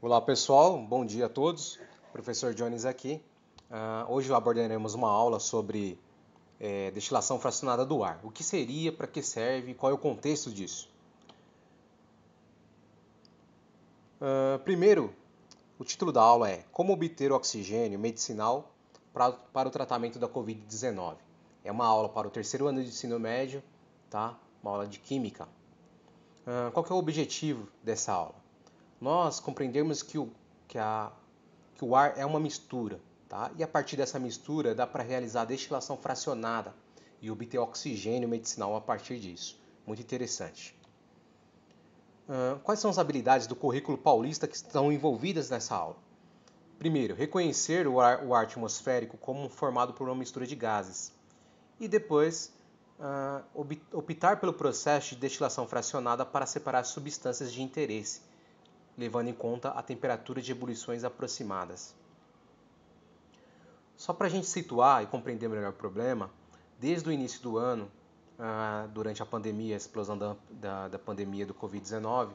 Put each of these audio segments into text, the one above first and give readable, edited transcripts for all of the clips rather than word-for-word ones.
Olá pessoal, bom dia a todos. Professor Jones aqui. Hoje abordaremos uma aula sobre destilação fracionada do ar. O que seria, para que serve e qual é o contexto disso? Primeiro, o título da aula é Como obter oxigênio medicinal para o tratamento da Covid-19. É uma aula para o terceiro ano de ensino médio, tá? Uma aula de química. Qual que é o objetivo dessa aula? Nós compreendermos que o ar é uma mistura, tá? E a partir dessa mistura dá para realizar a destilação fracionada e obter oxigênio medicinal a partir disso. Muito interessante. Quais são as habilidades do currículo paulista que estão envolvidas nessa aula? Primeiro, reconhecer o ar atmosférico como formado por uma mistura de gases. E depois, optar pelo processo de destilação fracionada para separar substâncias de interesse, levando em conta a temperatura de ebulições aproximadas. Só para a gente situar e compreender melhor o problema, desde o início do ano, durante a pandemia, a explosão da pandemia do Covid-19,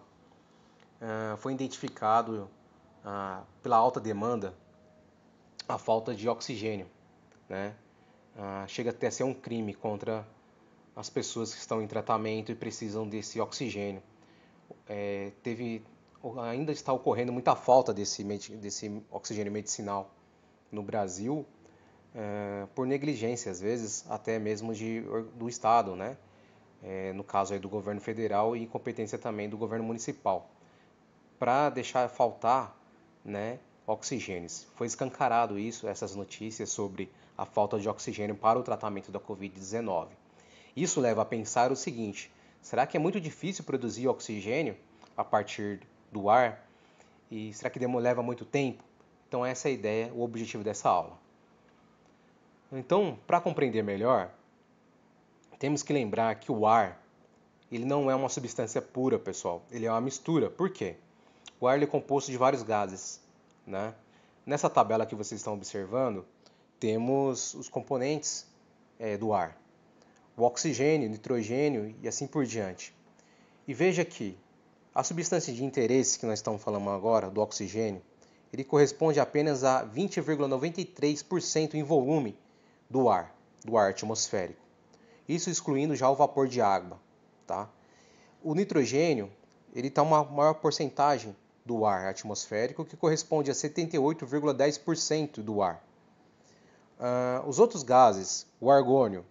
foi identificado pela alta demanda a falta de oxigênio, né? Chega até a ser um crime contra as pessoas que estão em tratamento e precisam desse oxigênio. Ainda está ocorrendo muita falta desse oxigênio medicinal no Brasil, por negligência, às vezes, até mesmo do Estado, né? No caso aí do governo federal e incompetência também do governo municipal, para deixar faltar, né, oxigênios. Foi escancarado essas notícias sobre a falta de oxigênio para o tratamento da Covid-19. Isso leva a pensar o seguinte: será que é muito difícil produzir oxigênio a partir do ar? E será que leva muito tempo? Então essa é a ideia, o objetivo dessa aula. Então, para compreender melhor, temos que lembrar que o ar, ele não é uma substância pura, pessoal. Ele é uma mistura. Por quê? O ar é composto de vários gases, né? Nessa tabela que vocês estão observando, temos os componentes do ar. O oxigênio, o nitrogênio e assim por diante. E veja que a substância de interesse que nós estamos falando agora, do oxigênio, ele corresponde apenas a 20,93% em volume do ar atmosférico. Isso excluindo já o vapor de água, tá? O nitrogênio, ele está uma maior porcentagem do ar atmosférico, que corresponde a 78,10% do ar. Os outros gases, o argônio,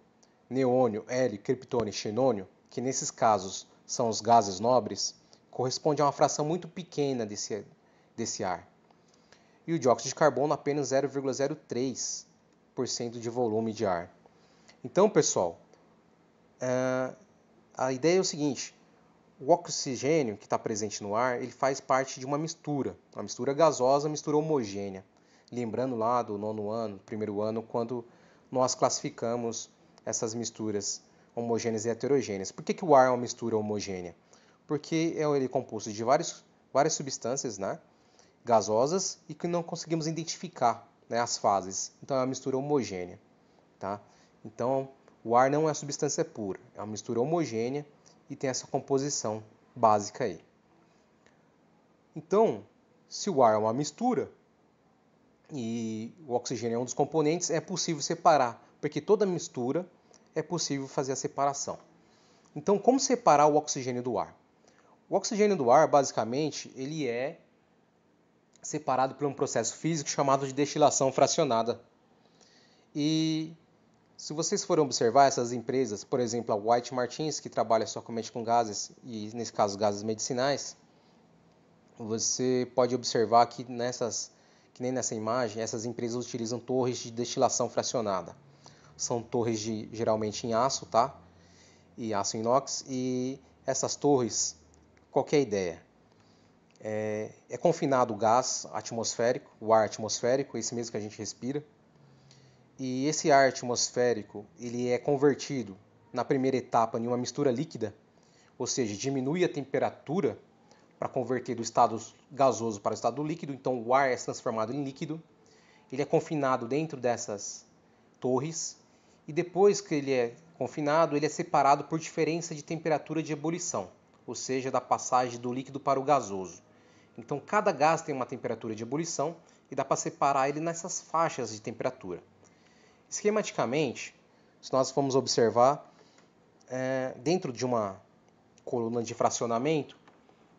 neônio, hélio, criptônio e xenônio, que nesses casos são os gases nobres, corresponde a uma fração muito pequena desse ar. E o dióxido de carbono apenas 0,03% de volume de ar. Então, pessoal, a ideia é o seguinte: o oxigênio que está presente no ar, ele faz parte de uma mistura gasosa, uma mistura homogênea. Lembrando lá do nono ano, primeiro ano, quando nós classificamos essas misturas homogêneas e heterogêneas. Por que o ar é uma mistura homogênea? Porque ele é composto de várias substâncias, né, gasosas e que não conseguimos identificar, né, as fases. Então é uma mistura homogênea. Tá? Então o ar não é uma substância pura, é uma mistura homogênea e tem essa composição básica aí. Então, se o ar é uma mistura e o oxigênio é um dos componentes, é possível separar, porque toda mistura é possível fazer a separação. Então, como separar o oxigênio do ar? O oxigênio do ar, basicamente, ele é separado por um processo físico chamado de destilação fracionada. E se vocês forem observar essas empresas, por exemplo, a White Martins, que trabalha somente com gases, e nesse caso gases medicinais, você pode observar que nem nessa imagem, essas empresas utilizam torres de destilação fracionada. São torres geralmente em aço, tá? E aço inox, e essas torres, qual que é a ideia? É confinado o gás atmosférico, o ar atmosférico, esse mesmo que a gente respira, e esse ar atmosférico ele é convertido na primeira etapa em uma mistura líquida, ou seja, diminui a temperatura para converter do estado gasoso para o estado líquido, então o ar é transformado em líquido, ele é confinado dentro dessas torres e depois que ele é confinado, ele é separado por diferença de temperatura de ebulição, ou seja, da passagem do líquido para o gasoso. Então, cada gás tem uma temperatura de ebulição e dá para separar ele nessas faixas de temperatura. Esquematicamente, se nós formos observar, dentro de uma coluna de fracionamento,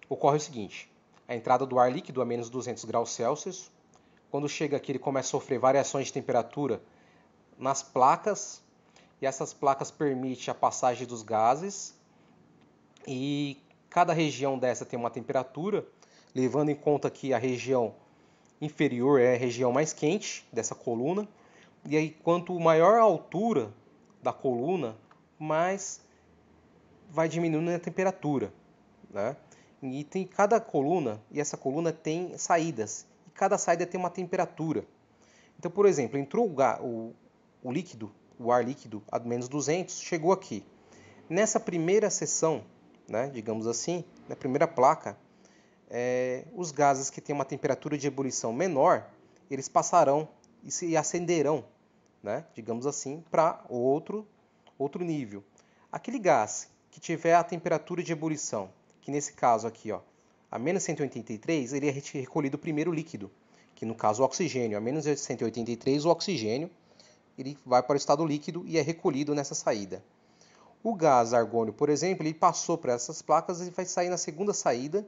ocorre o seguinte: a entrada do ar líquido a menos 200 graus Celsius, quando chega aqui ele começa a sofrer variações de temperatura nas placas, e essas placas permitem a passagem dos gases, e cada região dessa tem uma temperatura, levando em conta que a região inferior é a região mais quente dessa coluna, e aí quanto maior a altura da coluna, mais vai diminuindo a temperatura, né? E tem cada coluna, e essa coluna tem saídas, e cada saída tem uma temperatura. Então, por exemplo, entrou o líquido, o ar líquido a menos 200, chegou aqui. Nessa primeira seção, né, digamos assim, na primeira placa, os gases que têm uma temperatura de ebulição menor, eles passarão e acenderão, né, digamos assim, para outro nível. Aquele gás que tiver a temperatura de ebulição, que nesse caso aqui, ó, a menos 183, ele é recolhido primeiro líquido, que no caso o oxigênio. A menos 183, o oxigênio, ele vai para o estado líquido e é recolhido nessa saída. O gás argônio, por exemplo, ele passou por essas placas e vai sair na segunda saída,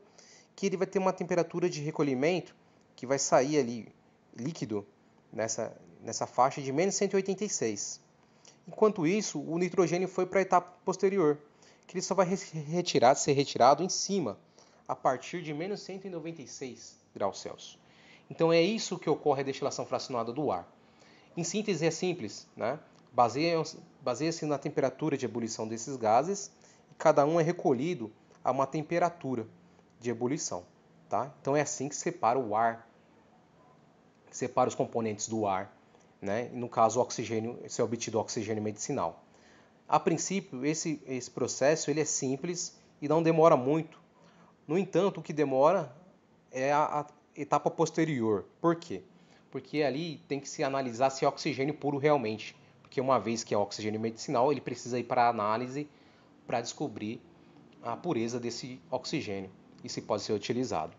que ele vai ter uma temperatura de recolhimento que vai sair ali líquido nessa faixa de menos 186. Enquanto isso, o nitrogênio foi para a etapa posterior, que ele só vai ser retirado em cima, a partir de menos 196 graus Celsius. Então é isso que ocorre a destilação fracionada do ar. Em síntese é simples, né? Baseia-se na temperatura de ebulição desses gases, e cada um é recolhido a uma temperatura de ebulição. Tá? Então é assim que separa o ar, separa os componentes do ar, né? E no caso o oxigênio, esse é obtido o oxigênio medicinal. A princípio, esse processo ele é simples e não demora muito. No entanto, o que demora é a etapa posterior. Por quê? Porque ali tem que se analisar se é oxigênio puro realmente. Porque uma vez que é oxigênio medicinal, ele precisa ir para a análise para descobrir a pureza desse oxigênio e se pode ser utilizado.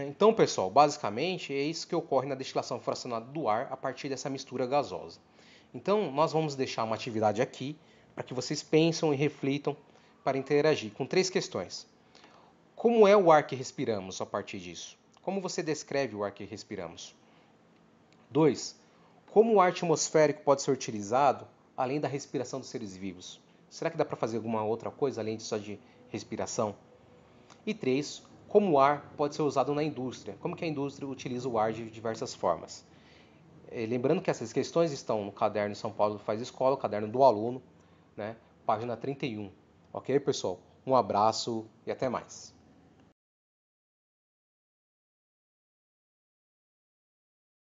Então, pessoal, basicamente é isso que ocorre na destilação fracionada do ar a partir dessa mistura gasosa. Então, nós vamos deixar uma atividade aqui para que vocês pensem e reflitam para interagir com 3 questões. Como é o ar que respiramos a partir disso? Como você descreve o ar que respiramos? 2. Como o ar atmosférico pode ser utilizado além da respiração dos seres vivos? Será que dá para fazer alguma outra coisa além só de respiração? E 3. Como o ar pode ser usado na indústria? Como que a indústria utiliza o ar de diversas formas? Lembrando que essas questões estão no caderno São Paulo Faz Escola, o caderno do aluno, né? Página 31. Ok, pessoal? Um abraço e até mais.